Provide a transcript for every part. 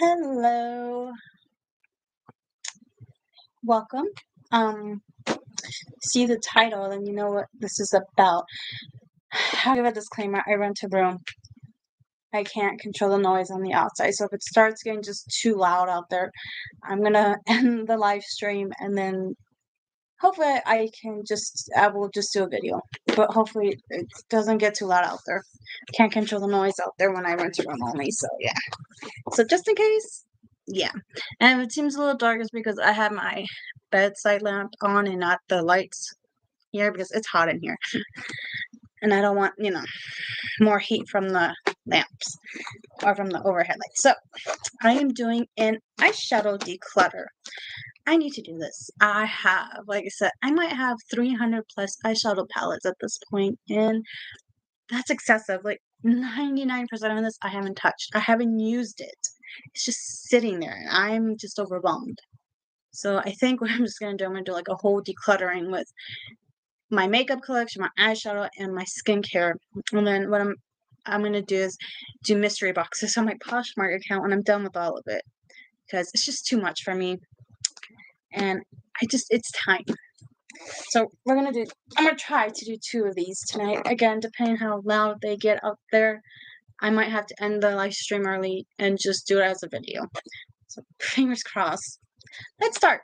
Hello, welcome. See the title and you know what this is about. I'll give a disclaimer. I rent a room. I can't control the noise on the outside, so if it starts getting just too loud out there, I'm gonna end the live stream and then hopefully I will just do a video. But hopefully it doesn't get too loud out there. Can't control the noise out there when I rent a room only, so yeah. So just in case, yeah. And if it seems a little dark, it's because I have my bedside lamp on and not the lights here because it's hot in here. And I don't want, more heat from the lamps or from the overhead lights. So I am doing an eyeshadow declutter. I need to do this. I have, like I said, I might have 300 plus eyeshadow palettes at this point, and that's excessive. Like 99% of this I haven't touched. I haven't used it. It's just sitting there, and I'm just overwhelmed. So I think what I'm just going to do, I'm going to do like a whole decluttering with my makeup collection, my eyeshadow, and my skincare. And then what I'm going to do is do mystery boxes on my Poshmark account when I'm done with all of it. Because it's just too much for me. And it's time. So I'm going to try to do 2 of these tonight. Again, depending how loud they get out there, I might have to end the live stream early and just do it as a video. So fingers crossed. Let's start.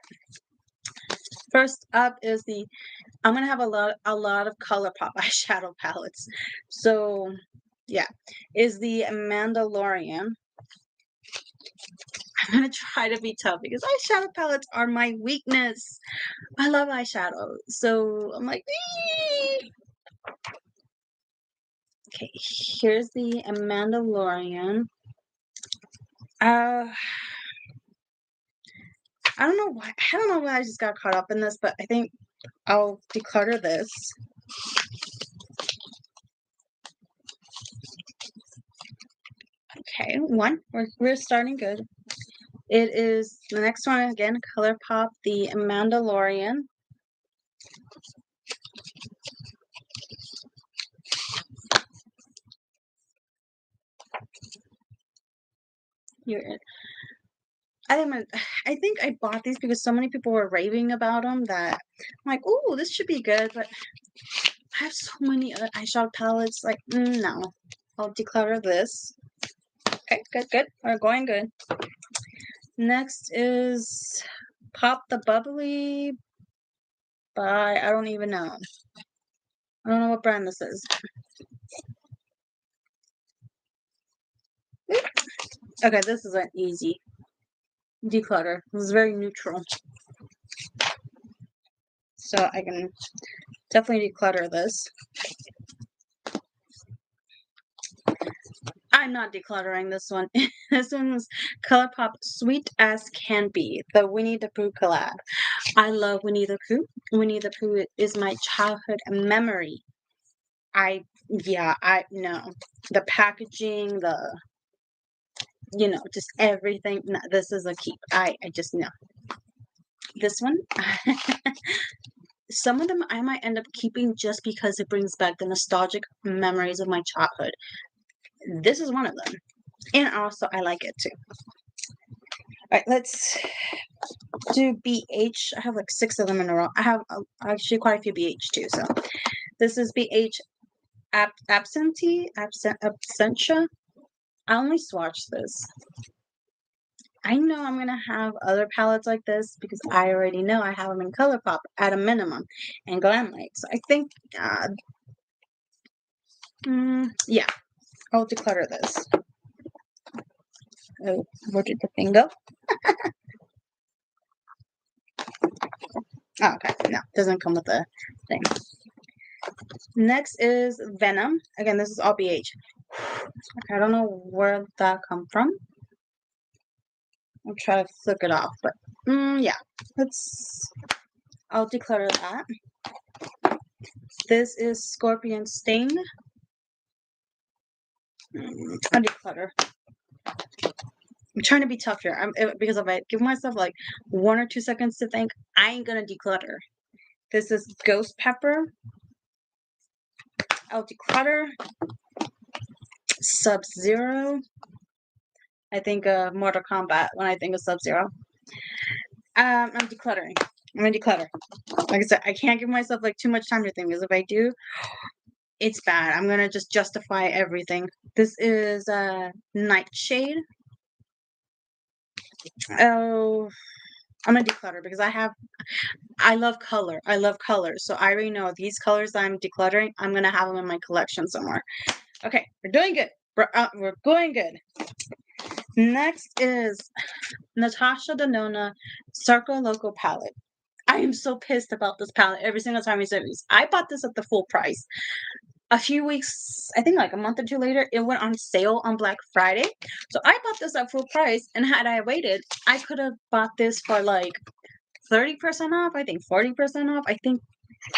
First up is I'm gonna have a lot of ColourPop eyeshadow palettes. So yeah, is the Mandalorian. I'm gonna try to be tough because eyeshadow palettes are my weakness. I love eyeshadow, so I'm like, eee! Okay, here's the Mandalorian. I don't know why. I don't know why I just got caught up in this, but I think I'll declutter this. Okay, we're starting good. It is the next one again, ColourPop, the Mandalorian. Here, I think I bought these because so many people were raving about them that I'm like, ooh, this should be good. But I have so many other eyeshadow palettes. Like, no, I'll declutter this. Okay, good. We're going good. Next is Pop the Bubbly by, I don't even know. I don't know what brand this is. Okay, this is an easy declutter. This is very neutral. So I can definitely declutter this. I'm not decluttering this one. This one's ColourPop Sweet as Can Be, the Winnie the Pooh collab. I love Winnie the Pooh. Winnie the Pooh is my childhood memory. I know. The packaging, just everything. No, this is a keep. I just know. This one, some of them I might end up keeping just because it brings back the nostalgic memories of my childhood. This is one of them. And also, I like it too. All right, let's do BH. I have like 6 of them in a row. I have actually quite a few BH too. So this is BH Absentia. I only swatched this. I know I'm going to have other palettes like this because I already know I have them in ColourPop at a minimum and Glamlight. So I think, yeah, I'll declutter this. Oh, where did the thing go? Oh, okay. No, doesn't come with the thing. Next is Venom. Again, this is all BH. Okay, I don't know where that come from. I'll try to flick it off, but yeah. I'll declutter that. This is Scorpion Stain. I'll declutter. I'm trying to be tough here. Because if I give myself like 1 or 2 seconds to think, I ain't gonna declutter. This is Ghost Pepper. I'll declutter. Sub-Zero. I think of Mortal Kombat when I think of Sub-Zero. I'm decluttering. I'm gonna declutter. Like I said, I can't give myself like too much time to think because if I do, it's bad. I'm gonna just justify everything. This is a Nightshade. Oh, I'm gonna declutter because I love color. I love colors. So I already know these colors I'm decluttering, I'm gonna have them in my collection somewhere. Okay, we're doing good. We're going good. Next is Natasha Denona Circle Local Palette. I am so pissed about this palette every single time we say this. I bought this at the full price. A few weeks, I think like a month or two later, it went on sale on Black Friday. So I bought this at full price, and had I waited, I could have bought this for like 30% off. I think 40% off. I think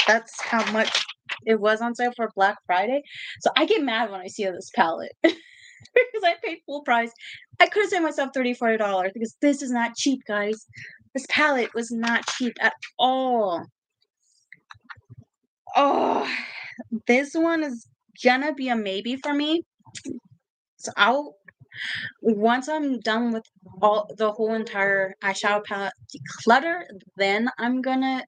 that's how much it was on sale for Black Friday. So I get mad when I see this palette because I paid full price. I could have saved myself $30, $40 because this is not cheap, guys. This palette was not cheap at all. Oh, this one is gonna be a maybe for me. So once I'm done with the whole entire eyeshadow palette declutter, then I'm gonna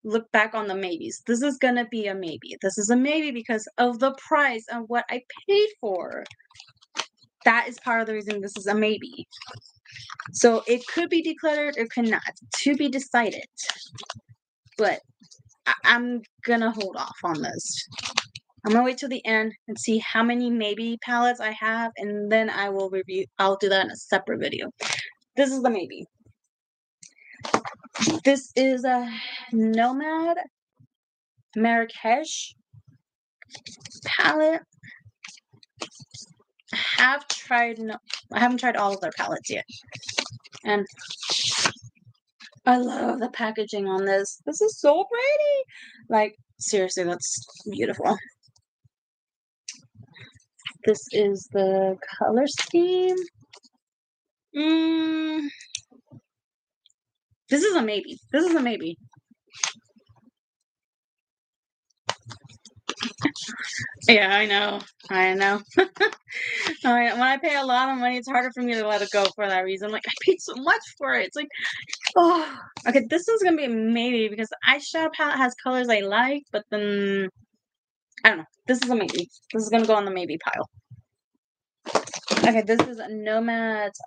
look back on the maybes. This is gonna be a maybe. This is a maybe because of the price and what I paid for. That is part of the reason this is a maybe. So it could be decluttered, it could not. To be decided. But I'm gonna hold off on this. I'm gonna wait till the end and see how many maybe palettes I have, and then I will review. I'll do that in a separate video. This is the maybe. This is a Nomad Marrakesh palette. I haven't tried all of their palettes yet, and I love the packaging on this. This is so pretty. Like seriously, that's beautiful. This is the color scheme. This is a maybe. This is a maybe. Yeah, I know. I know. When I pay a lot of money, it's harder for me to let it go for that reason. Like, I paid so much for it. It's like, oh. Okay, this one's going to be a maybe because the eyeshadow palette has colors I like, but then, I don't know. This is a maybe. This is going to go on the maybe pile. Okay, this is a Nomad's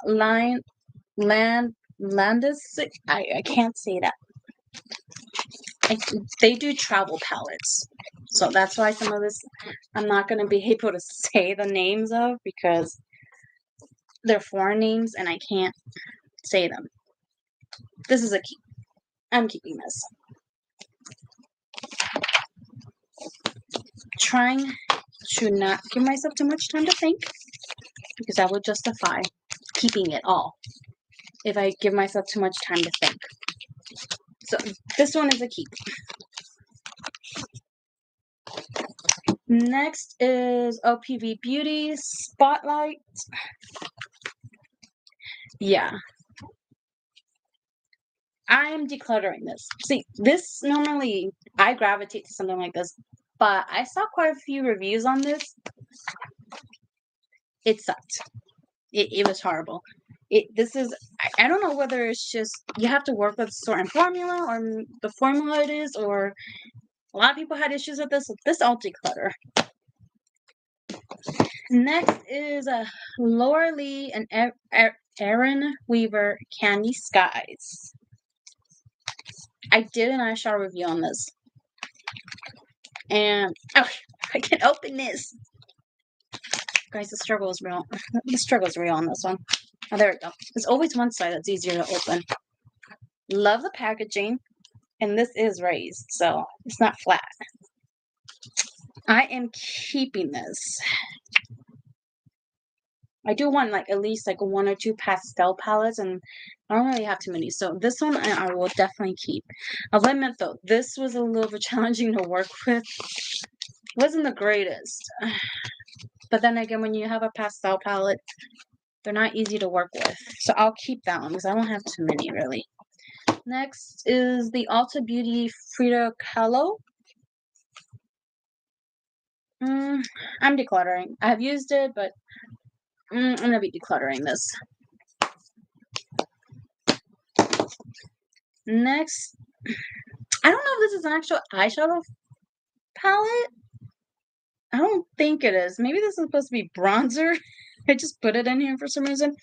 Landis. I can't say that. They do travel palettes. So that's why some of this I'm not going to be able to say the names of because they're foreign names and I can't say them. This is a keep. I'm keeping this. Trying to not give myself too much time to think because I will justify keeping it all if I give myself too much time to think. So this one is a keep. Next is OPV Beauty Spotlight. Yeah. I am decluttering this. See, this normally, I gravitate to something like this, but I saw quite a few reviews on this. It sucked. It was horrible. I don't know whether it's just, you have to work with a certain formula, or the formula it is, or a lot of people had issues with this. This I'll declutter. Next is Laura Lee and Erin Weaver Candy Skies. I did an eyeshadow review on this. And I can open this. Guys, the struggle is real. The struggle is real on this one. Oh, there we go. There's always one side that's easier to open. Love the packaging. And this is raised, so it's not flat. I am keeping this. I do want like at least like 1 or 2 pastel palettes, and I don't really have too many. So this one I will definitely keep. I'll admit though, this was a little bit challenging to work with. It wasn't the greatest. But then again, when you have a pastel palette, they're not easy to work with. So I'll keep that one because I don't have too many really. Next is the Ulta Beauty Frida Kahlo. I'm decluttering. I have used it, but I'm going to be decluttering this. Next, I don't know if this is an actual eyeshadow palette. I don't think it is. Maybe this is supposed to be bronzer. I just put it in here for some reason.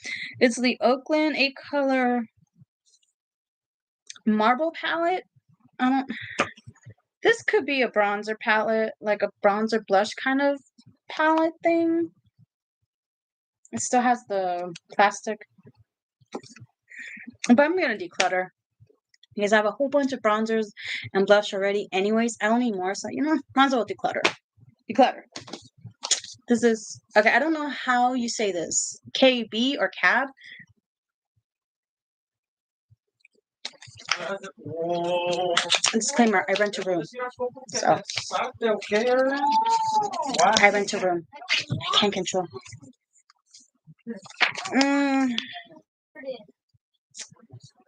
It's the Oakland 8-color marble palette. I don't. This could be a bronzer palette, like a bronzer blush kind of palette thing. It still has the plastic. But I'm going to declutter. Because I have a whole bunch of bronzers and blush already anyways. I don't need more, so, might as well declutter. Declutter. This is... Okay, I don't know how you say this. KB or cab? Disclaimer, I rent a room. So, I rent a room. I can't control.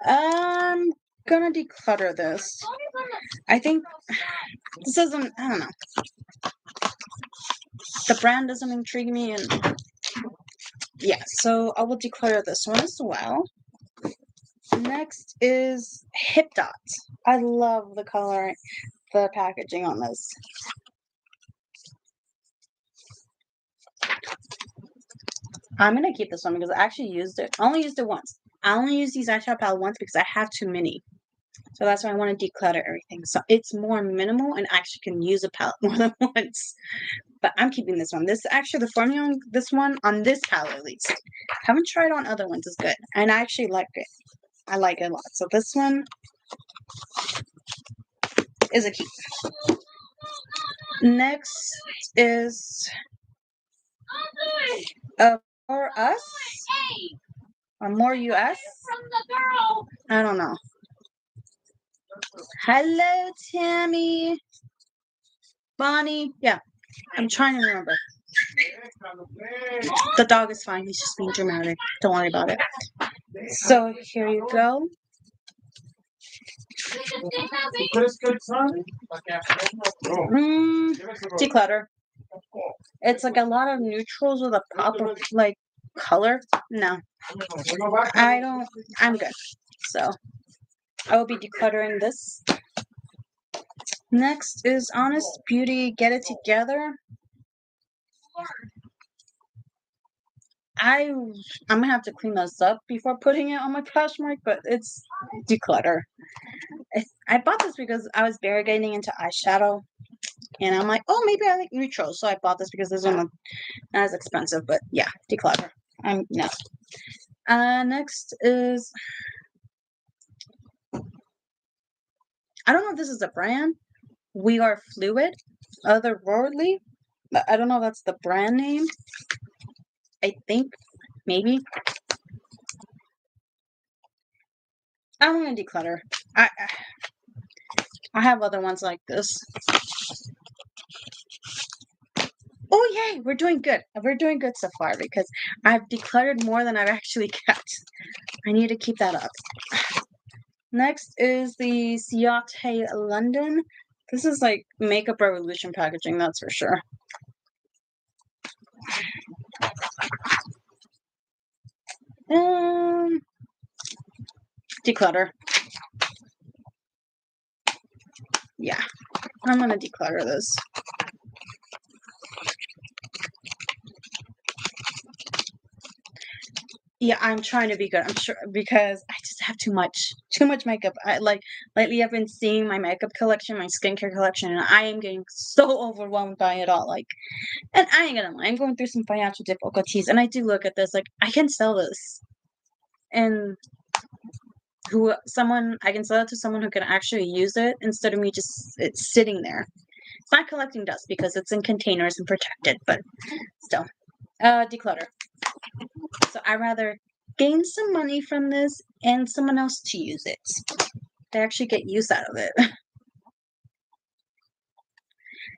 I'm gonna declutter this. I think this isn't, I don't know. The brand doesn't intrigue me, and yeah, so I will declutter this one as well. Next is Hip Dot. I love the color, the packaging on this. I'm gonna keep this one because I actually used it. I only used it once. I only used these eyeshadow palette once because I have too many. So that's why I want to declutter everything. So it's more minimal and actually can use a palette more than once. But I'm keeping this one. This actually, the formula on this one, on this palette at least. Haven't tried on other ones, is good. And I actually like it. I like it a lot. So this one is a keep. Next is For Us or More US. I don't know. Hello, Tammy. Bonnie. Yeah, I'm trying to remember. The dog is fine. He's just being dramatic. Don't worry about it. So here you go. Declutter. It's like a lot of neutrals with a pop of like color. No, I'm good. So I will be decluttering this. Next is Honest Beauty Get It Together. I'm gonna have to clean this up before putting it on my Poshmark, but it's declutter. I bought this because I was variegating into eyeshadow, and I'm like, oh, maybe I like neutrals, so I bought this because this one not as expensive. But yeah, declutter. No. Next is, I don't know if this is a brand. We Are Fluid, Otherworldly. But I don't know if that's the brand name. I think maybe. I'm gonna declutter. I have other ones like this. Oh yay, we're doing good. We're doing good so far because I've decluttered more than I've actually kept. I need to keep that up. Next is the Ciate London. This is like Makeup Revolution packaging, that's for sure. Declutter. Yeah, I'm gonna declutter this. Yeah, I'm trying to be good. I'm sure because I just have too much makeup. Lately I've been seeing my makeup collection, my skincare collection, and I am getting so overwhelmed by it all. And I ain't gonna lie, I'm going through some financial difficulties, and I do look at this like I can sell this, and I can sell it to someone who can actually use it instead of me just it's sitting there. It's not collecting dust because it's in containers and protected, but still, declutter. So I rather gain some money from this and someone else to use it. They actually get use out of it.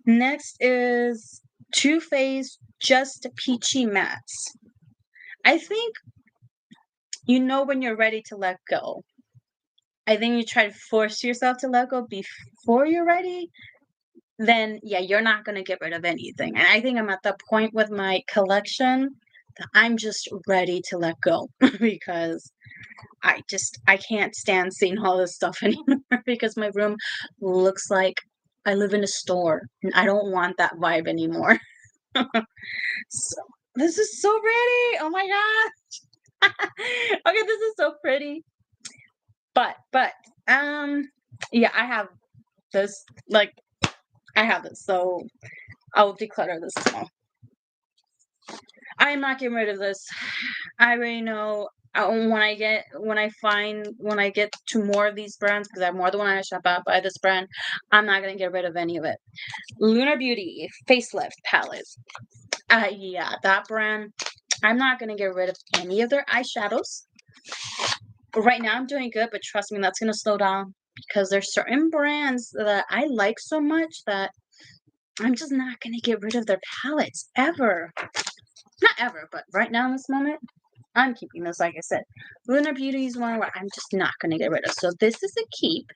Next is Too Faced Just Peachy Mattes. I think you know when you're ready to let go. I think you try to force yourself to let go before you're ready. Then, yeah, you're not going to get rid of anything. And I think I'm at the point with my collection I'm just ready to let go because I can't stand seeing all this stuff anymore because my room looks like I live in a store and I don't want that vibe anymore. So, this is so pretty. Oh my god. Okay, this is so pretty. But yeah, I have this, like, I have this, so I'll declutter this as well. I am not getting rid of this. I already know when I get to more of these brands, because I have more than one eye shop out by this brand, I'm not gonna get rid of any of it. Huda Beauty Facelift Palette. Yeah, that brand. I'm not gonna get rid of any of their eyeshadows. Right now I'm doing good, but trust me, that's gonna slow down because there's certain brands that I like so much that I'm just not gonna get rid of their palettes ever. Not ever, but right now in this moment, I'm keeping this, like I said. Huda Beauty is one where I'm just not gonna get rid of. So this is a keep.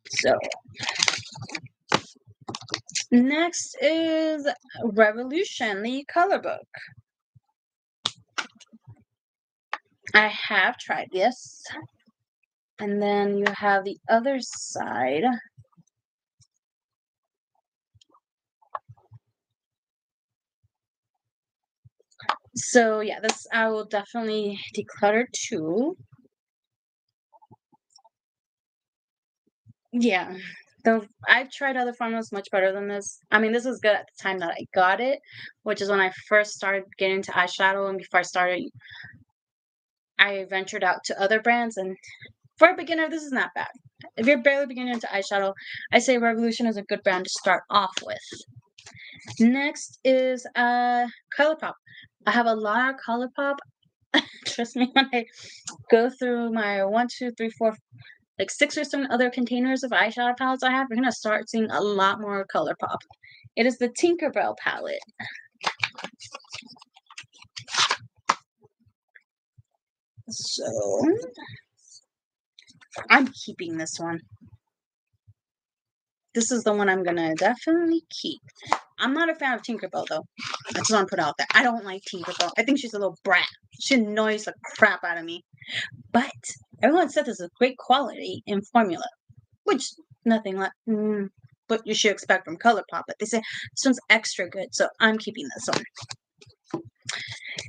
So next is Revolution, the color book. I have tried this. And then you have the other side. So yeah, this I will definitely declutter too. Yeah. Though I've tried other formulas much better than this. I mean, this was good at the time that I got it, which is when I first started getting into eyeshadow, and before I ventured out to other brands, and for a beginner, this is not bad. If you're barely beginning into eyeshadow, I say Revolution is a good brand to start off with. Next is ColourPop. I have a lot of ColourPop. Trust me, when I go through my 1, 2, 3, 4, like 6 or 7 other containers of eyeshadow palettes I have, you're gonna start seeing a lot more ColourPop. It is the Tinkerbell palette. So I'm keeping this one. This is the one I'm gonna definitely keep. I'm not a fan of Tinkerbell though. I just want to put out there. I don't like Tinkerbell. I think she's a little brat. She annoys the crap out of me. But everyone said this is great quality in formula, which nothing like what you should expect from ColourPop. But they say this one's extra good, so I'm keeping this one.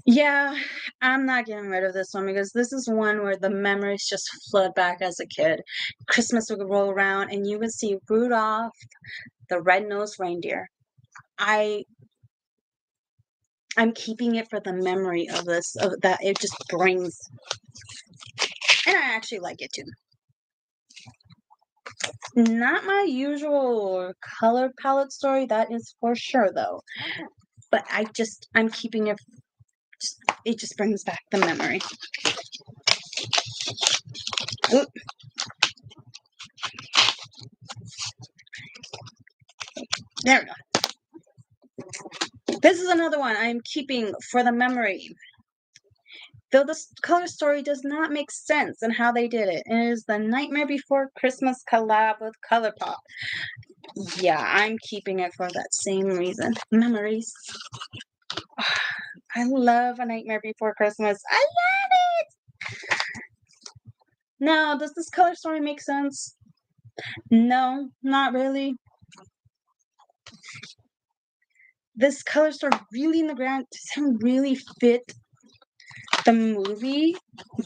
Yeah, I'm not getting rid of this one because this is one where the memories just flood back as a kid. Christmas would roll around and you would see Rudolph, the red-nosed reindeer. I'm keeping it for the memory of this, of that it just brings. And I actually like it too. Not my usual color palette story, that is for sure though. But I'm keeping it, it just brings back the memory. Oop. There we go. This is another one I'm keeping for the memory. Though this color story does not make sense in how they did it. It is the Nightmare Before Christmas collab with ColourPop. Yeah, I'm keeping it for that same reason. Memories. I love A Nightmare Before Christmas. I love it! Now, does this color story make sense? No, not really. This color story really in the ground doesn't really fit the movie,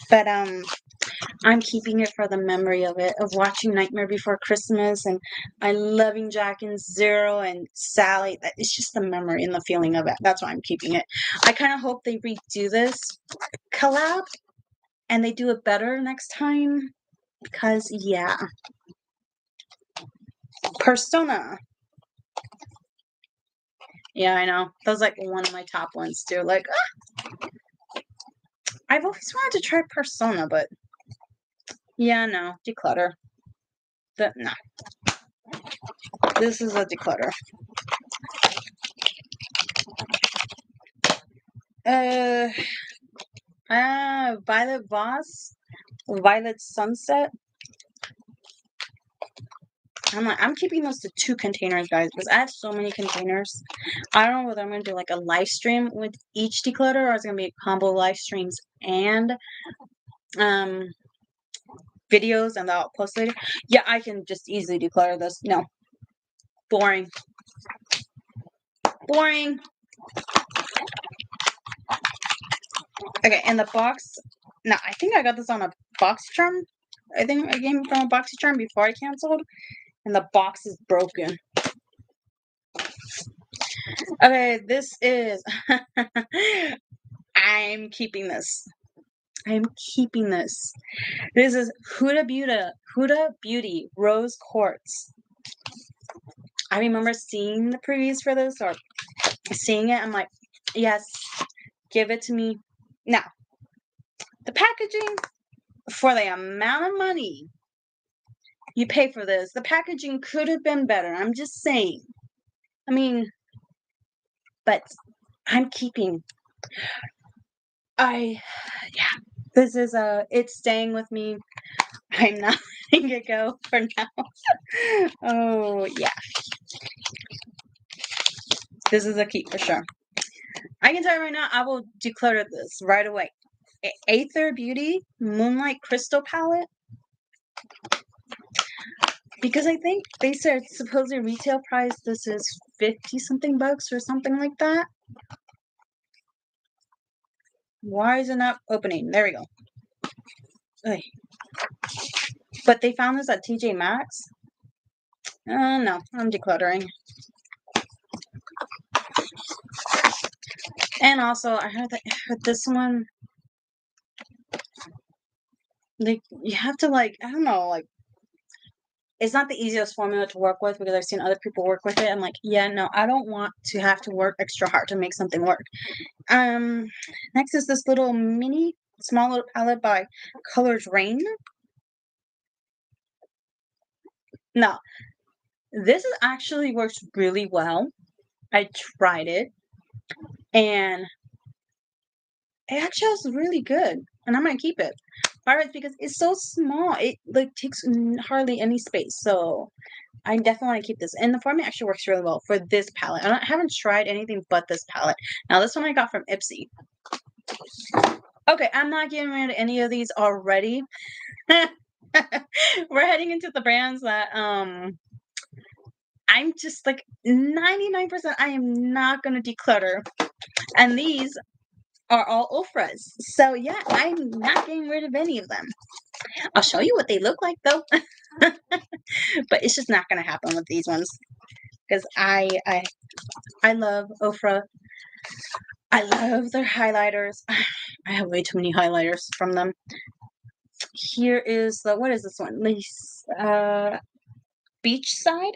but I'm keeping it for the memory of it, of watching Nightmare Before Christmas and I loving Jack and Zero and Sally. It's just the memory and the feeling of it. That's why I'm keeping it. I kind of hope they redo this collab and they do it better next time because, yeah. Persona. Yeah, I know. That was like one of my top ones too. Like, I've always wanted to try Persona, but yeah, no. Declutter. No. This is a declutter. Violet Voss, Violet Sunset. I'm keeping those to 2 containers, guys, because I have so many containers. I don't know whether I'm going to do like a live stream with each declutter, or it's going to be combo live streams and videos, and I'll post later. Yeah, I can just easily declutter this. No. Boring. Boring. Okay, and the box. Now, I think I got this on a BoxyCharm. I think I came from a BoxyCharm before I canceled. And the box is broken. Okay, this is... I'm keeping this. I'm keeping this. This is Huda Beauty Rose Quartz. I remember seeing the previews for this, or seeing it. I'm like, yes, give it to me. Now, the packaging, for the amount of money you pay for this, the packaging could have been better. I'm just saying. I mean, but I'm keeping. This is it's staying with me. I'm not letting it go for now. Oh, yeah. This is a keep for sure. I can tell you right now, I will declutter this right away. Aether Beauty Moonlight Crystal Palette. Because I think they said supposedly retail price, this is 50 something bucks or something like that. Why is it not opening? There we go. Okay. But they found this at TJ Maxx. No, I'm decluttering. And also, I heard that this one, like, you have to, like, I don't know, like, it's not the easiest formula to work with, because I've seen other people work with it. I'm like, yeah, no, I don't want to have to work extra hard to make something work. Next is this little mini, small little palette by Colors Rain. Now, this actually works really well. I tried it, and it actually is really good, and I might keep it. Alright, because it's so small, it like takes hardly any space, so I definitely want to keep this. And the formula actually works really well for this palette. I haven't tried anything but this palette. Now, this one I got from Ipsy. Okay, I'm not getting rid of any of these already. We're heading into the brands that I'm just like 99% I am not going to declutter. And these are all Ofras. So yeah, I'm not getting rid of any of them. I'll show you what they look like though. But it's just not going to happen with these ones. Because I love Ofra. I love their highlighters. I have way too many highlighters from them. Here is the, what is this one? Beachside.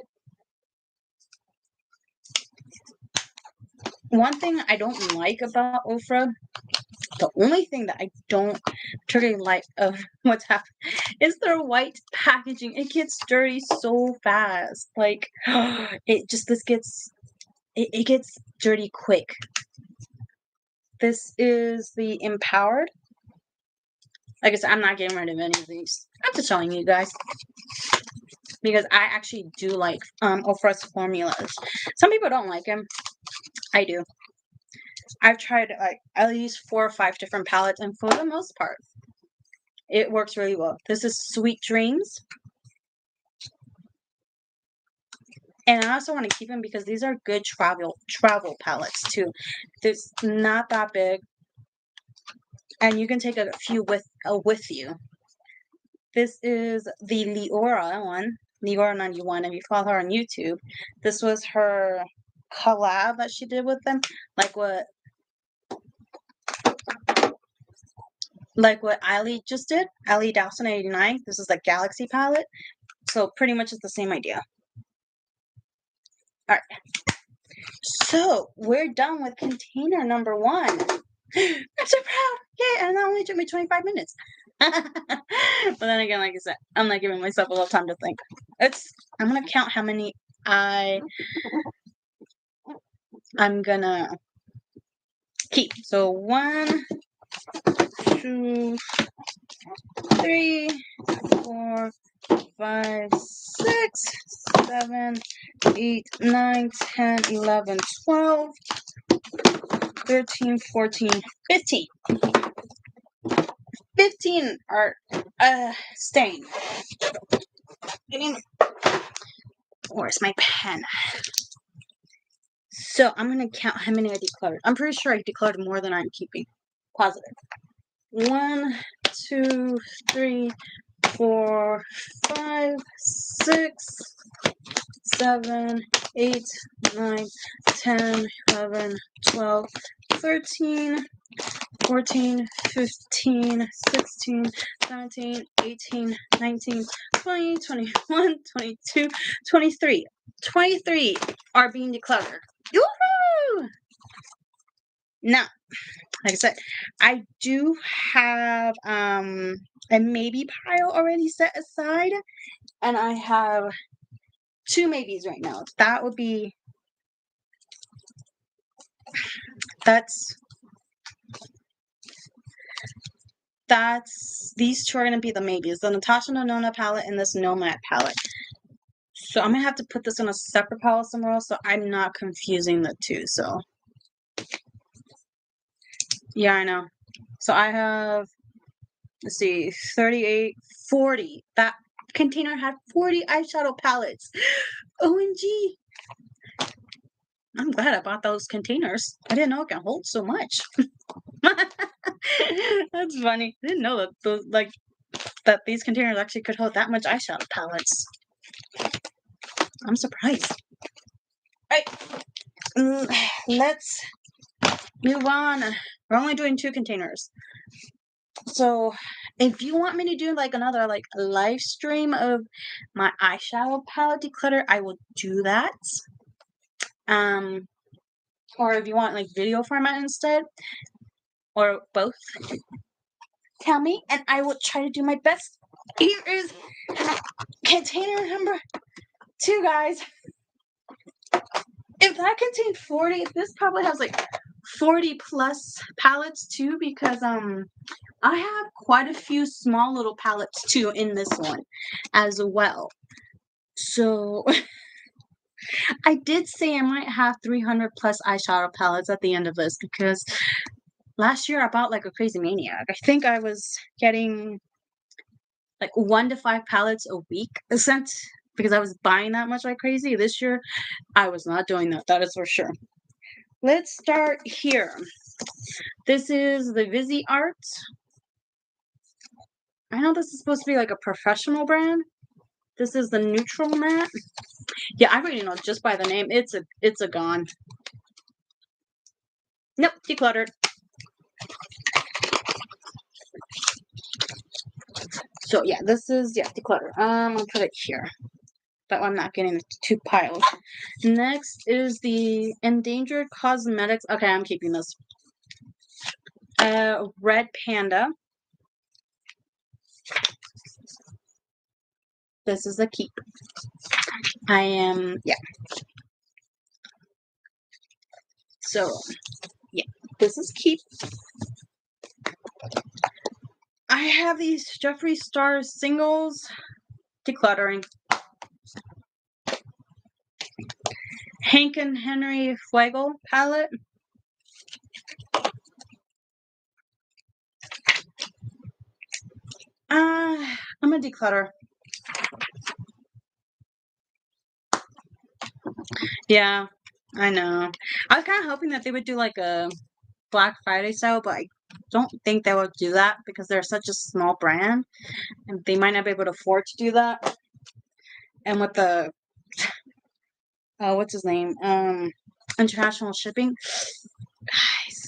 One thing I don't like about Ofra, the only thing that I don't truly like of what's happening, is their white packaging. It gets dirty so fast. Like, it gets dirty quick. This is the Empowered. Like I said, I'm not getting rid of any of these. I'm just showing you guys. Because I actually do like Ofra's formulas. Some people don't like them. I do. I've tried like at least 4 or 5 different palettes, and for the most part, it works really well. This is Sweet Dreams. And I also want to keep them because these are good travel palettes too. It's not that big, and you can take a few with you. This is the Leora one, Leora 91. If you follow her on YouTube, this was her collab that she did with them, like what Eileen just did. Eileen Dawson 89. This is the Galaxy palette, so pretty much it's the same idea. All right, so we're done with container number 1. I'm so proud! Yay! And that only took me 25 minutes. But then again, like I said, I'm not giving myself a little time to think. I'm gonna count how many I'm gonna keep. So 1, 2, 3, 4, 5, 6, 7, 8, 9, 10, 11, 12, 13, 14, 15. 15 are staying. Where's my pen? So I'm gonna count how many I decluttered. I'm pretty sure I decluttered more than I'm keeping. Positive. 1, 2, 3, 4, 5, 6, 7, 8, 9, 10, 11, 12, 13, 14, 15, 16, 17, 18, 19, 20, 21, 22, 23. 23 are being decluttered. Woohoo! Now, like I said, I do have a maybe pile already set aside, and I have 2 maybes right now. That would be these 2 are gonna be the maybes, the Natasha and Nona palette and this Moonlight palette. So I'm gonna have to put this on a separate palette somewhere else, so I'm not confusing the 2. So yeah, I know. So I have, let's see, 38, 40. That container had 40 eyeshadow palettes. OMG. I'm glad I bought those containers. I didn't know it can hold so much. That's funny. I didn't know that these containers actually could hold that much eyeshadow palettes. I'm surprised. Alright. Let's move on. We're only doing 2 containers. So if you want me to do like another live stream of my eyeshadow palette declutter, I will do that. Or if you want like video format instead, or both, tell me and I will try to do my best. Here is container number 2, guys. If that contained 40, this probably has like 40 plus palettes too, because I have quite a few small little palettes too in this one as well. So I did say I might have 300 plus eyeshadow palettes at the end of this, because last year I bought like a crazy maniac. I think I was getting like 1 to 5 palettes a week sent, because I was buying that much like crazy. This year I was not doing that. That is for sure. Let's start here. This is the Visi Art. I know this is supposed to be like a professional brand. This is the neutral matte. Yeah, I already know just by the name. It's a gone. Nope, decluttered. So yeah, this is declutter. I'm gonna put it here, but I'm not getting 2 piles. Next is the Endangered Cosmetics. Okay, I'm keeping this. Red Panda. This is a keep. I am So yeah, this is keep. I have these Jeffree Star singles. Decluttering. Hank and Henry Fuego palette. I'm a declutter. Yeah, I know. I was kind of hoping that they would do like a Black Friday sale, but I don't think they will do that because they're such a small brand and they might not be able to afford to do that. And with the what's his name? International shipping. Guys.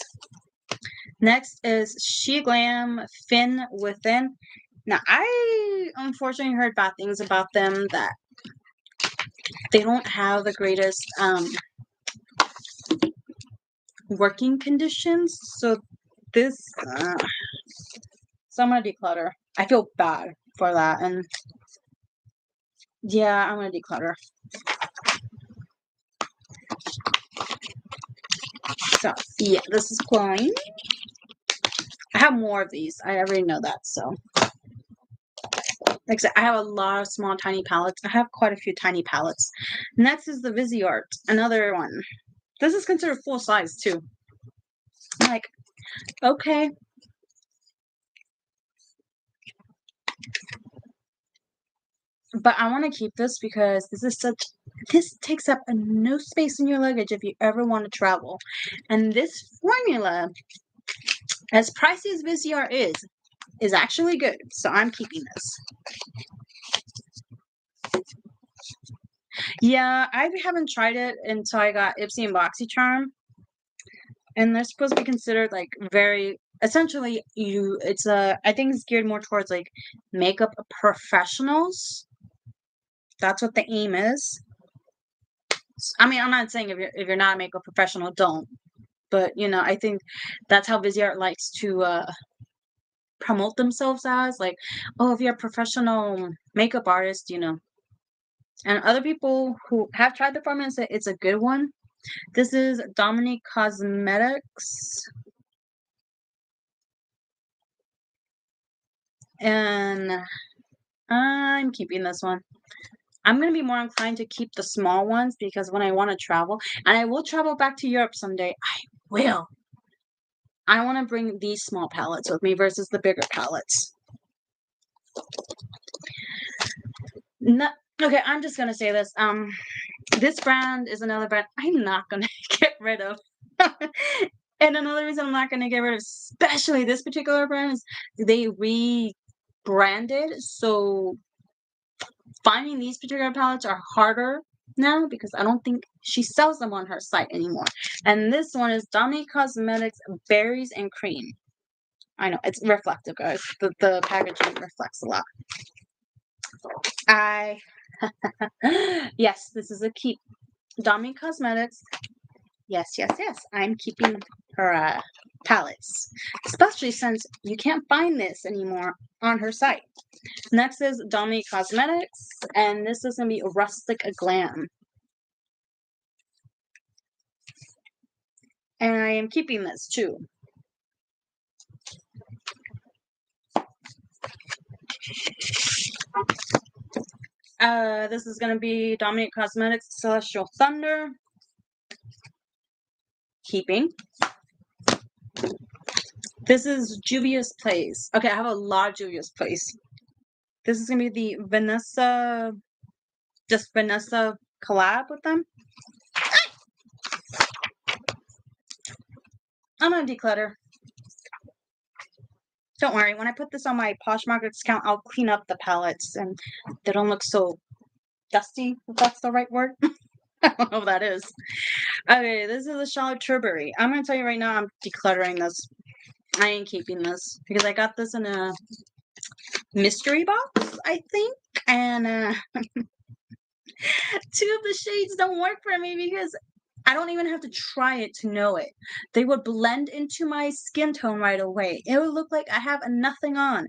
Next is She Glam Fin Within. Now, I unfortunately heard bad things about them, that they don't have the greatest working conditions. So this, so I'm gonna declutter. I feel bad for that, and yeah, I'm gonna declutter. So yeah, this is glowing. I have more of these. I already know that. So Like I said, I have a lot of small, tiny palettes. I have quite a few tiny palettes. Next is the Viseart, another one. This is considered full size too. I'm like, okay. But I want to keep this because this takes up no space in your luggage if you ever want to travel. And this formula, as pricey as Viseart is actually good. So I'm keeping this. Yeah, I haven't tried it until I got Ipsy and BoxyCharm. And they're supposed to be considered like very essentially I think it's geared more towards like makeup professionals. That's what the aim is. I mean, I'm not saying if you're not a makeup professional, don't. But I think that's how Viseart likes to promote themselves as, like, oh, if you're a professional makeup artist, And other people who have tried the formula say it's a good one. This is Dominique Cosmetics. And I'm keeping this one. I'm going to be more inclined to keep the small ones because when I want to travel, and I will travel back to Europe someday, I will. I want to bring these small palettes with me versus the bigger palettes. Okay, I'm just going to say this. This brand is another brand I'm not going to get rid of. And another reason I'm not going to get rid of, especially this particular brand, is they rebranded. So finding these particular palettes are harder now because I don't think she sells them on her site anymore. And this one is Dominique Cosmetics Berries and Cream. I know, it's reflective, guys. The packaging reflects a lot. Yes, this is a keep. Dominique Cosmetics. Yes. I'm keeping her palettes. Especially since you can't find this anymore on her site. Next is Dominique Cosmetics, and this is going to be Rustic Glam. And I am keeping this too. This is going to be Dominique Cosmetics Celestial Thunder. Keeping. This is Juvia's Place. Okay, I have a lot of Juvia's Place. This is going to be the Vanessa collab with them. I'm going to declutter. Don't worry, when I put this on my Poshmark discount, I'll clean up the palettes and they don't look so dusty, if that's the right word. I don't know if that is. Okay, this is a Charlotte Tilbury. I'm going to tell you right now, I'm decluttering this. I ain't keeping this because I got this in a mystery box, I think. And 2 of the shades don't work for me because I don't even have to try it to know it. They would blend into my skin tone right away. It would look like I have nothing on.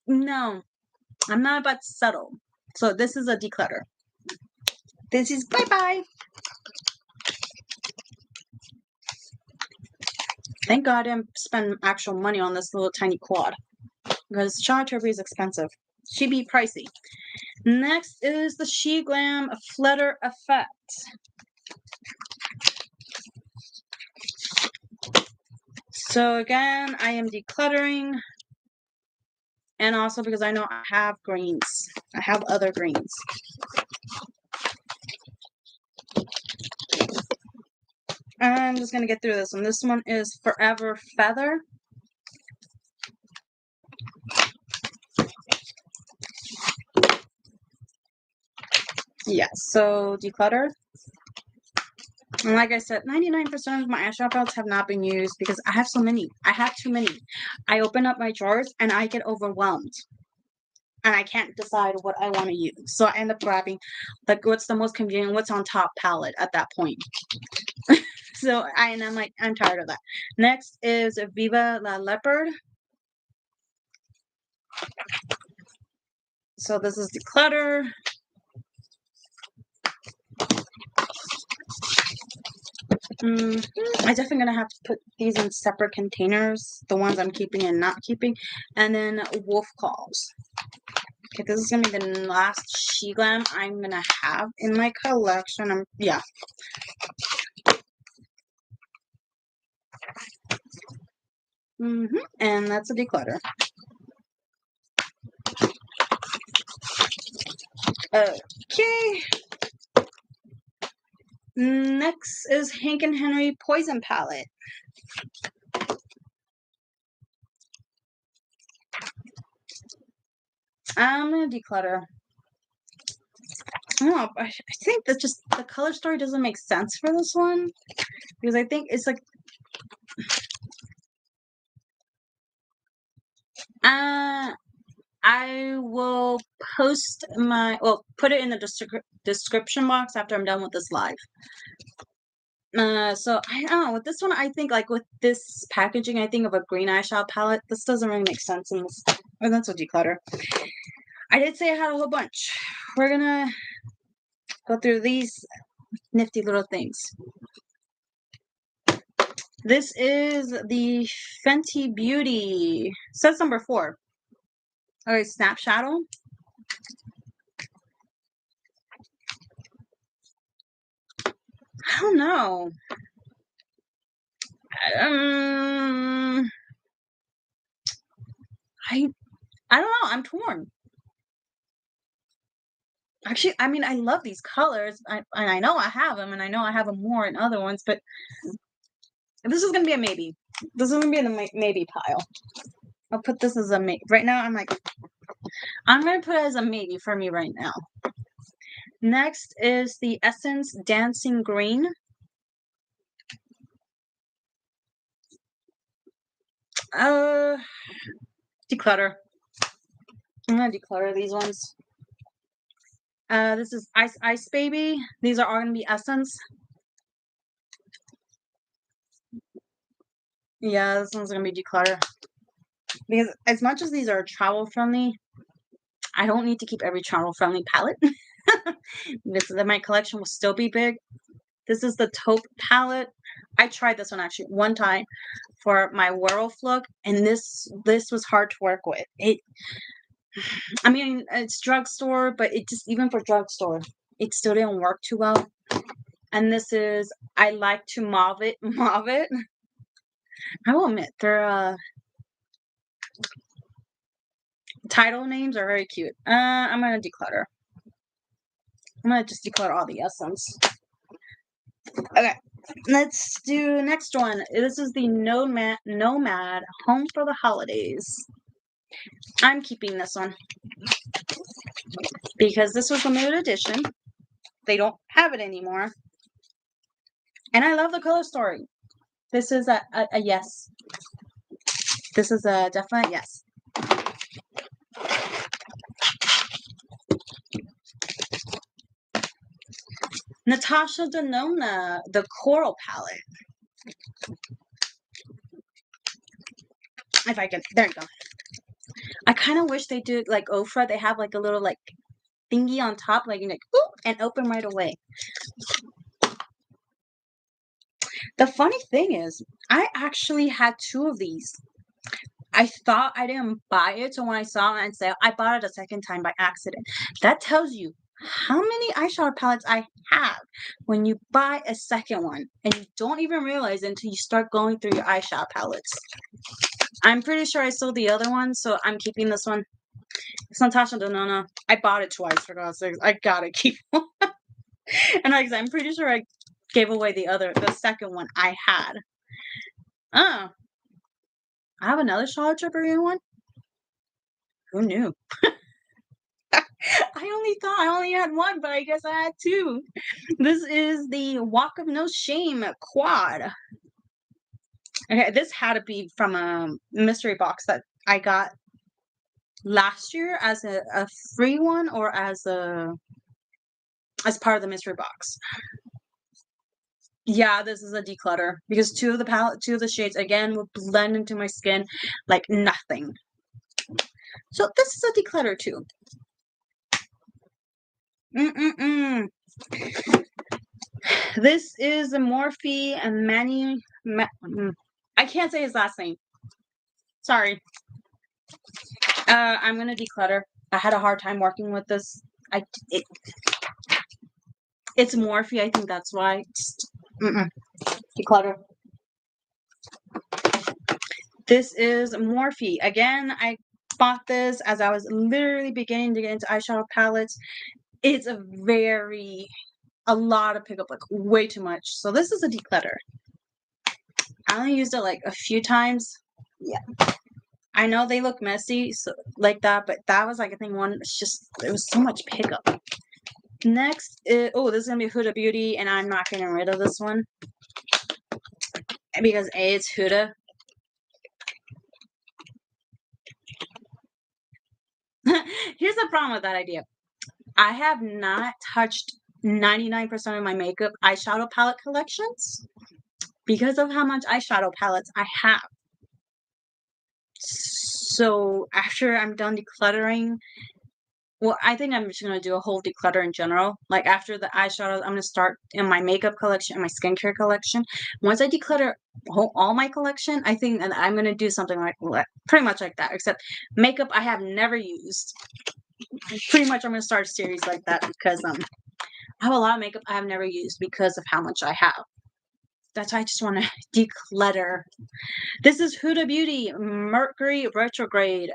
No, I'm not about to settle. So this is a declutter. This is bye-bye. Thank God I didn't spend actual money on this little tiny quad. Because Charlotte Tilbury is expensive. She be pricey. Next is the She Glam Flutter Effect. So again, I am decluttering. And also because I know I have greens. I have other greens. I'm just going to get through this one. This one is Forever Feather. Yes, so declutter. And like I said, 99% of my eyeshadow palettes have not been used because I have so many. I have too many. I open up my drawers and I get overwhelmed. And I can't decide what I want to use. So I end up grabbing, like, what's the most convenient, what's on top palette at that point. So I'm like, I'm tired of that. Next is Viva La Leopard. So this is Declutter. I definitely gonna have to put these in separate containers, the ones I'm keeping and not keeping, and then wolf calls. Okay, this is gonna be the last She Glam I'm gonna have in my collection. Yeah. And that's a declutter. Okay. Next is Hank and Henry Poison Palette. I'm gonna declutter. Oh, I think that just the color story doesn't make sense for this one because I think it's like I will put it in the description box after I'm done with this live. So I don't know, with this one, I think like with this packaging, I think of a green eyeshadow palette. This doesn't really make sense in this. Oh, that's a declutter. I did say I had a whole bunch. We're gonna go through these nifty little things. This is the Fenty Beauty. Says number 4. Okay, Snap Shadow. I don't know. I don't know. I'm torn. Actually, I mean, I love these colors. And I know I have them, and I know I have them more in other ones, but this is going to be a maybe. This is going to be in the maybe pile. I'll put this as a maybe. Right now, I'm like, I'm going to put it as a maybe for me right now. Next is the Essence Dancing Green. Declutter. I'm going to declutter these ones. This is Ice Baby. These are all going to be Essence. Yeah, this one's going to be declutter. Because as much as these are travel friendly, I don't need to keep every travel friendly palette. My collection will still be big. This is the Taupe Palette. I tried this one actually one time for my werewolf look, and this was hard to work with. I mean, it's drugstore, but it just, even for drugstore, it still didn't work too well. And this is, I like to mauve it. I will admit, their title names are very cute. I'm gonna declutter. I'm gonna just declutter all the Essence. Okay, let's do next one. This is the Nomad Home for the Holidays. I'm keeping this one because this was a limited edition. They don't have it anymore. And I love the color story. This is a yes. This is a definite yes. Natasha Denona, the Coral Palette. If I can, there you go. I kind of wish they did like Ofra. They have like a little like thingy on top, like, ooh, and open right away. The funny thing is, I actually had 2 of these. I thought I didn't buy it, so when I saw it and said I bought it a second time by accident. That tells you how many eyeshadow palettes I have when you buy a second one and you don't even realize it until you start going through your eyeshadow palettes. I'm pretty sure I sold the other one, so I'm keeping this one. It's Natasha Denona. I bought it twice, for God's sakes. I gotta keep one. And I'm pretty sure I gave away the second one I had. Oh. I have another Charlotte Tilbury one? Who knew? I only thought I only had one, but I guess I had 2. This is the Walk of No Shame quad. Okay, this had to be from a mystery box that I got last year as a free one, or as part of the mystery box. Yeah, this is a declutter because 2 of the shades again will blend into my skin like nothing. So this is a declutter too. This is the Morphe and I can't say his last name. Sorry. I'm gonna declutter. I had a hard time working with this. It's Morphe. I think that's why. Declutter. This is Morphe. Again, I bought this as I was literally beginning to get into eyeshadow palettes. It's a lot of pickup, like way too much. So this is a declutter. I only used it like a few times. Yeah. I know they look messy so, like that, but that was like I think one. It's just it was so much pickup. Next, this is gonna be Huda Beauty, and I'm not getting rid of this one because A, it's Huda. Here's the problem with that idea. I have not touched 99% of my makeup eyeshadow palette collections because of how much eyeshadow palettes I have. So after I'm done decluttering, well, I think I'm just going to do a whole declutter in general. Like after the eyeshadows, I'm going to start in my makeup collection and my skincare collection. Once I declutter all my collection, I think that I'm going to do something like pretty much like that, except makeup I have never used. Pretty much I'm going to start a series like that because I have a lot of makeup I have never used because of how much I have. That's why I just want to declutter. This is Huda Beauty, Mercury Retrograde.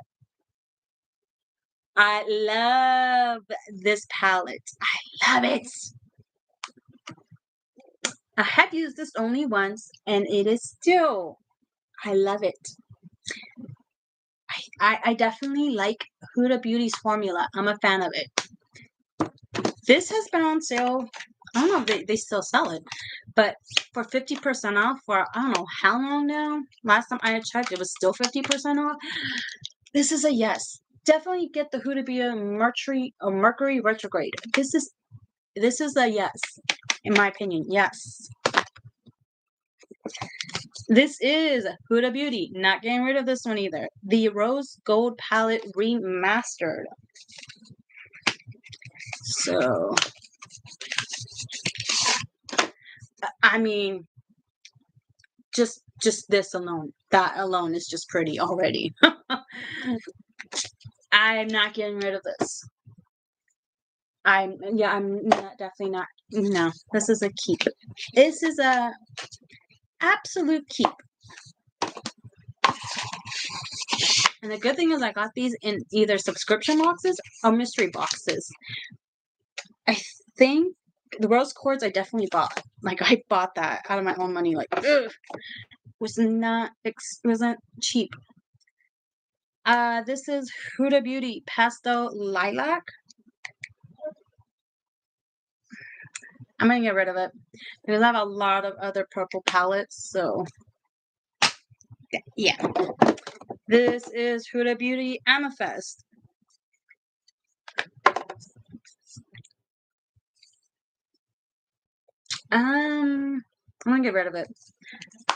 I love this palette. I love it. I have used this only once, and it is still, I love it. I definitely like Huda Beauty's formula. I'm a fan of it. This has been on sale. I don't know if they still sell it, but for 50% off for I don't know how long now. Last time I had checked, it was still 50% off. This is a yes. Definitely get the Huda Beauty Mercury Retrograde. This is a yes, in my opinion. Yes. This is Huda Beauty. Not getting rid of this one either. The Rose Gold Palette Remastered. So, I mean, just this alone. That alone is just pretty already. I'm not getting rid of this. I'm definitely not. No, this is a keep. This is a absolute keep. And the good thing is I got these in either subscription boxes or mystery boxes. I think the rose quartz I definitely bought. Like I bought that out of my own money. Like wasn't cheap. This is Huda Beauty Pesto Lilac. I'm gonna get rid of it because I have a lot of other purple palettes. So yeah. This is Huda Beauty Amethyst. I'm gonna get rid of it.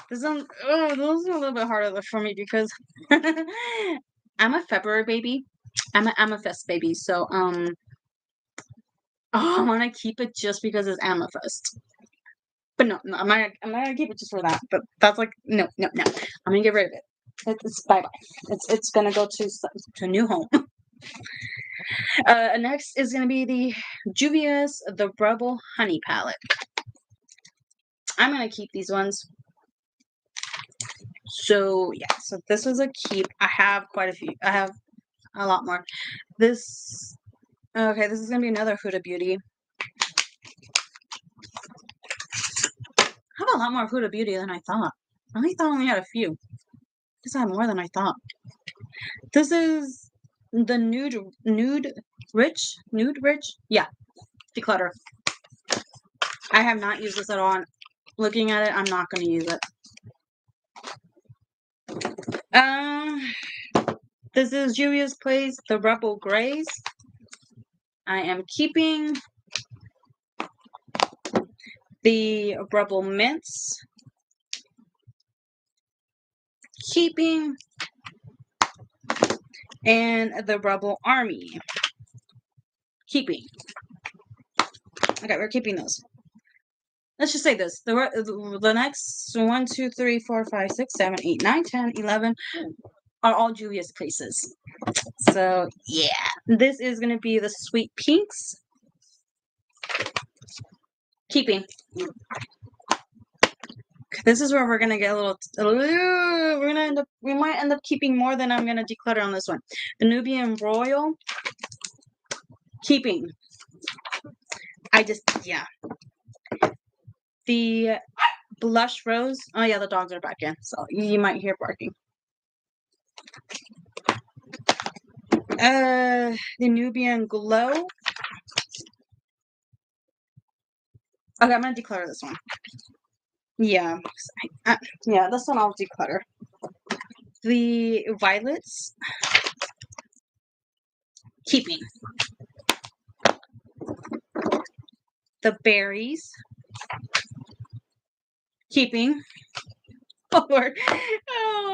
This is a little bit harder for me because I'm a February baby. I'm an amethyst baby, so I want to keep it just because it's amethyst. But no, I'm not gonna keep it just for that. But that's like no. I'm gonna get rid of it. It's bye. It's gonna go to a new home. Next is gonna be the Juvia's The Rebel Honey Palette. I'm gonna keep these ones. So yeah, so this was a keep. I have quite a few. I have a lot more. This is gonna be another Huda Beauty. I have a lot more Huda Beauty than I thought. I only thought I only had a few. This had more than I thought. This is the nude rich. Yeah, declutter. I have not used this at all. Looking at it, I'm not going to use it. This is Juvia's Place, the Rebel Grays. I am keeping the Rebel Mints. Keeping and the Rebel Army. Keeping. Okay, we're keeping those. let's just say this. The next 1, 2, 3, 4, 5, 6, 7, 8, 9, 10, 11 are all Juvia's places. So, yeah. This is going to be the Sweet Pinks. Keeping. This is where we're going to get we might end up keeping more than I'm going to declutter on this one. The Nubian Royal. Keeping. Yeah. The Blush Rose. Oh, yeah, the dogs are back in, so you might hear barking. The Nubian Glow. Okay, I'm going to declutter this one. Yeah. Yeah, this one I'll declutter. The Violets. Keeping. The Berries. Keeping. Oh,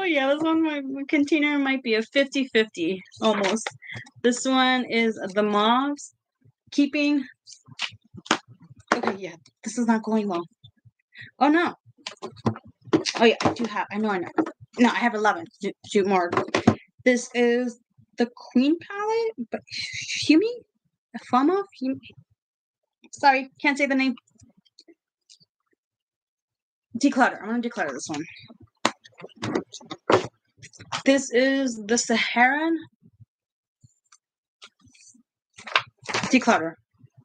yeah, this one, my container might be a 50-50, almost. This one is the Mauves. Keeping. Okay, yeah, this is not going well. Oh, no. Oh, yeah, I know. No, I have 11. Shoot more. This is the Queen palette, but Fama? Sorry, can't say the name. Declutter. I'm going to declutter this one. This is the Saharan. Declutter.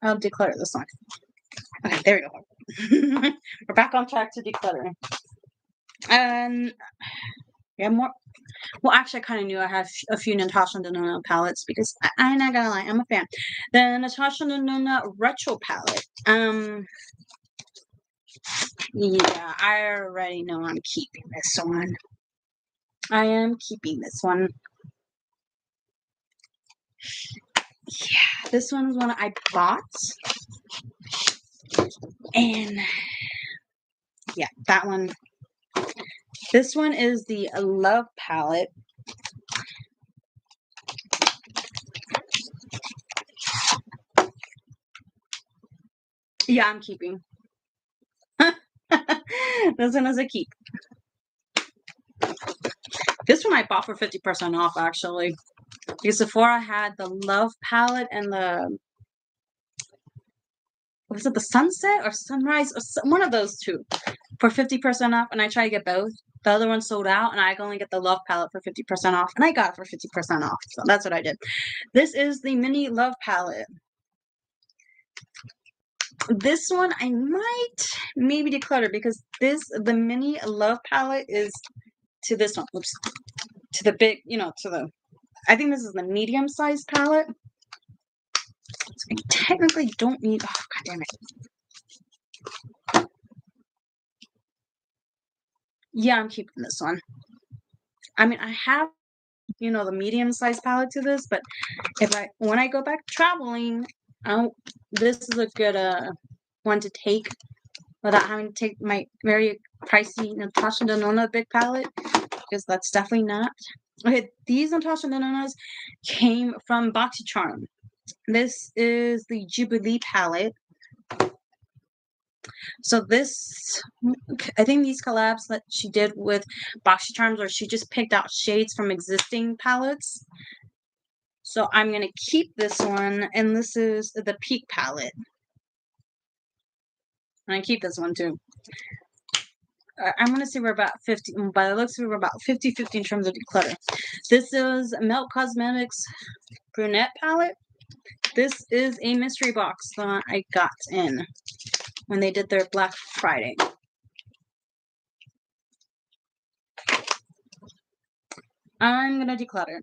I'll declutter this one. Okay, there we go. We're back on track to decluttering. And yeah, more. Well, actually, I kind of knew I had a few Natasha and Denona palettes because I'm not gonna lie, I'm a fan. The Natasha and Denona Retro palette. Yeah, I already know I'm keeping this one. I am keeping this one. Yeah, this one is one I bought. And yeah, that one. This one is the Love palette. Yeah, I'm keeping. This one is a keep. This one I bought for 50% off, actually. Because Sephora had the Love palette and the... Was it the Sunset or Sunrise? Or one of those two for 50% off. And I tried to get both. The other one sold out. And I could only get the Love palette for 50% off. And I got it for 50% off. So that's what I did. This is the Mini Love palette. This one I might maybe declutter because the Mini Love palette is to this one. Oops. To the big, I think this is the medium sized palette. So I technically don't need, oh, god damn it. Yeah, I'm keeping this one. I mean, I have, the medium sized palette to this, but when I go back traveling, this is a good one to take without having to take my very pricey Natasha Denona big palette, because that's definitely not. Okay, these Natasha Denonas came from BoxyCharm. This is the Jubilee palette. So I think these collabs that she did with BoxyCharm, where she just picked out shades from existing palettes. So I'm going to keep this one, and this is the Peak palette. And I keep this one too. I'm going to say we're about 50, by the looks of it, we're about 50-50 in terms of declutter. This is Melt Cosmetics Brunette palette. This is a mystery box that I got in when they did their Black Friday. I'm going to declutter.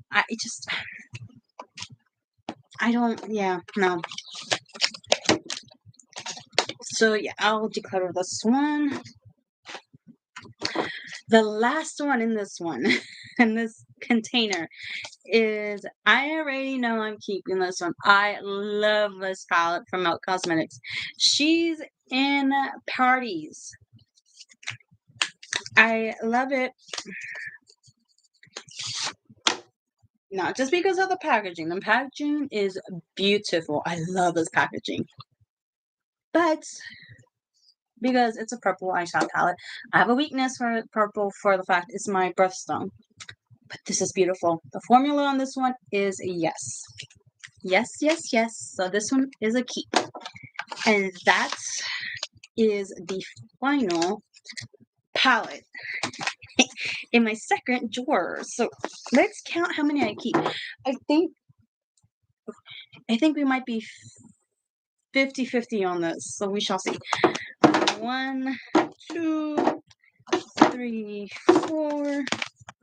No. So yeah, I'll declutter this one. The last one in this one, in this container, is, I already know I'm keeping this one. I love this palette from Melt Cosmetics. She's in Parties. I love it. Not just because of the packaging. The packaging is beautiful. I love this packaging. But because it's a purple eyeshadow palette. I have a weakness for purple for the fact it's my birthstone. But this is beautiful. The formula on this one is a yes. Yes, yes, yes. So this one is a keep. And that is the final palette in my second drawer. So let's count how many I keep. I think we might be 50-50 on this. So we shall see. 1, 2, 3, 4,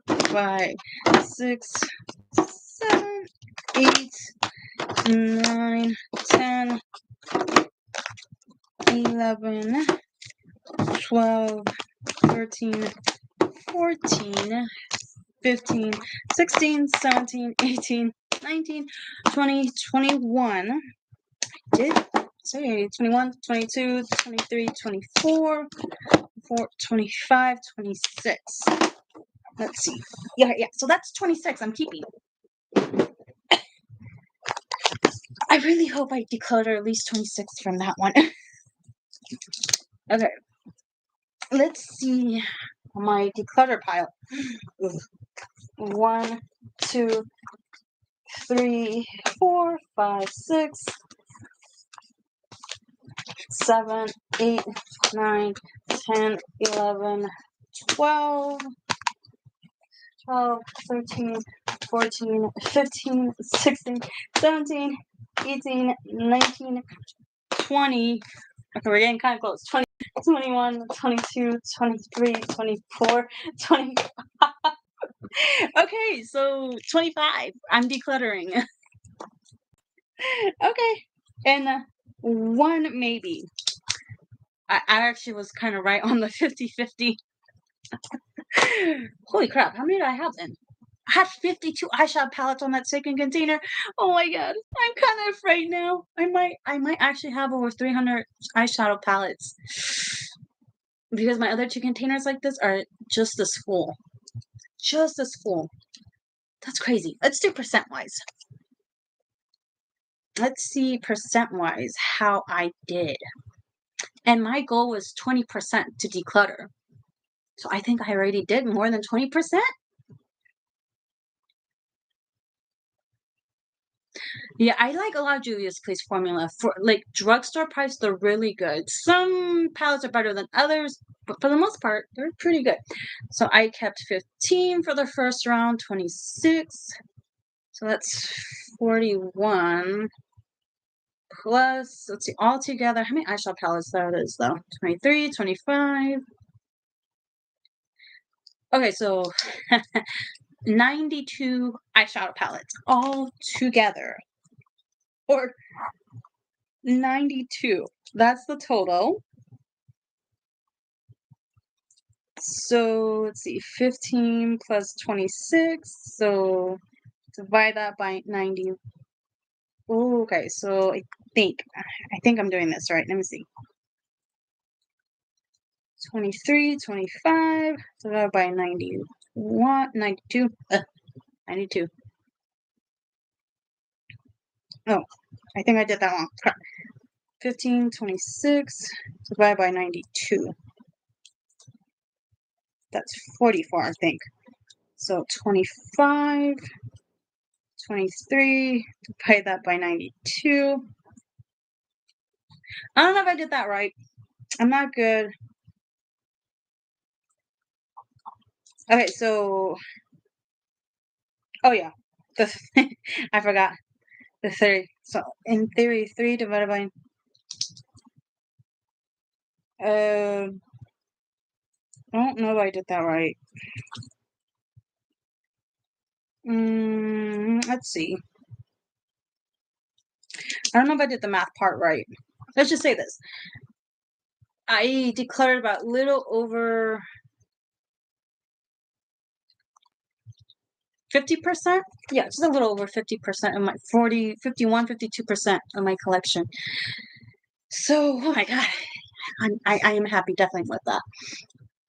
5, 6, 7, 8, 9, 10, 11, 12, 13, 14, 15, 16, 17, 18, 19, 20, 21. I did say 21, 22, 23, 24, 25, 26. Let's see. Yeah, so that's 26 I'm keeping. I really hope I declutter at least 26 from that one. Okay. Let's see my declutter pile. 1, 2, 3, 4, 5, 6, 7, 8, 9, 10, 11, 12, 13, 14, 15, 16, 17, 18, 19, 20. Okay, we're getting kind of close. 20, 21, 22, 23, 24, 25. Okay, so 25. I'm decluttering. Okay. And one maybe. I actually was kind of right on the 50-50. Holy crap, how many did I have then? I had 52 eyeshadow palettes on that second container. Oh my god, I'm kind of afraid now. I might actually have over 300 eyeshadow palettes. Because my other two containers like this are just as full. Just as full. That's crazy. Let's do percent-wise. Let's see percent-wise how I did. And my goal was 20% to declutter. So I think I already did more than 20%. Yeah, I like a lot of Juvia's Place formula. For like drugstore price, they're really good. Some palettes are better than others, but for the most part, they're pretty good. So I kept 15 for the first round, 26. So that's 41. Plus, let's see, all together, how many eyeshadow palettes that is though? 23, 25. Okay, so 92 eyeshadow palettes all together. Or 92. That's the total. So let's see, 15 plus 26. So divide that by 90. Ooh, okay, so I think I'm doing this right. Let me see. 23, 25 divided by 91, 92. 92. Oh, I think I did that wrong. 15, 26 divided by 92. That's 44, I think. So 25, 23, divide that by 92. I don't know if I did that right. I'm not good. Okay, so, oh yeah, I forgot the 30. So in theory, 3 divided by, I don't know if I did that right. Let's see. I don't know if I did the math part right. Let's just say this. I declared about a little over 50%. Yeah, just a little over 50% of my 51, 52% of my collection. So, oh my god, I am happy definitely with that.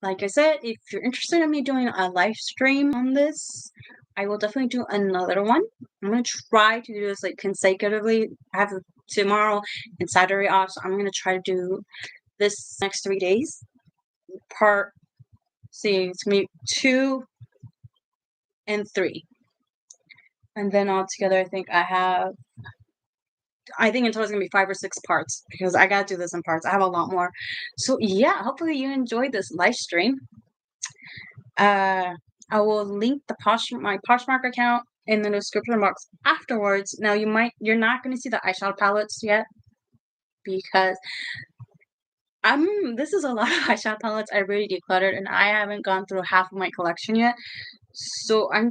Like I said, if you're interested in me doing a live stream on this, I will definitely do another one. I'm going to try to do this like consecutively. I have tomorrow and Saturday off, so I'm going to try to do this next 3 days. It's gonna be 2 and 3. And then altogether, I think in total it's gonna be 5 or 6 parts because I gotta do this in parts. I have a lot more. So yeah, hopefully you enjoyed this live stream. I will link my Poshmark account in the description box afterwards. Now you're not gonna see the eyeshadow palettes yet because this is a lot of eyeshadow palettes I already decluttered and I haven't gone through half of my collection yet. So I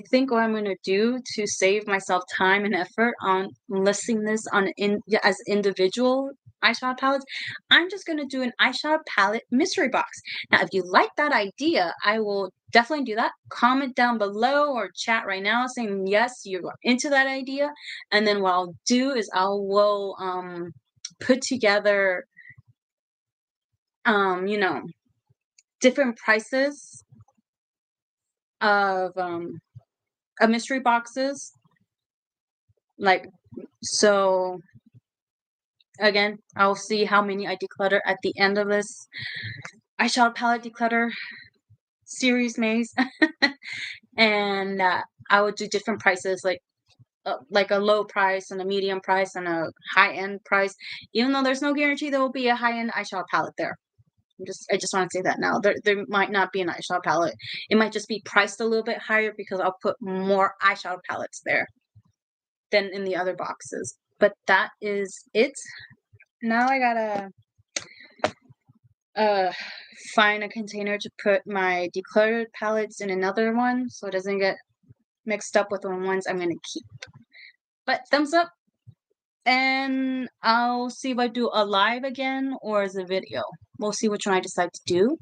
think what I'm going to do to save myself time and effort on listing this as individual eyeshadow palettes, I'm just going to do an eyeshadow palette mystery box. Now, if you like that idea, I will definitely do that. Comment down below or chat right now saying, yes, you're into that idea. And then what I'll do is I will put together, different prices of mystery boxes. So again, I'll see how many I declutter at the end of this eyeshadow palette declutter series maze. And I would do different prices, like a low price and a medium price and a high-end price, even though there's no guarantee there will be a high-end eyeshadow palette there. I just want to say that now. There might not be an eyeshadow palette. It might just be priced a little bit higher because I'll put more eyeshadow palettes there than in the other boxes. But that is it. Now I gotta find a container to put my decluttered palettes in another one so it doesn't get mixed up with the ones I'm gonna keep. But thumbs up, and I'll see if I do a live again or as a video. We'll see which one I decide to do.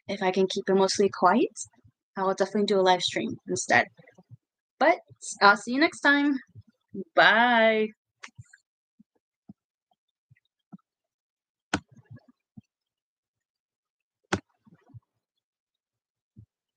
If I can keep it mostly quiet, I will definitely do a live stream instead. But I'll see you next time. Bye.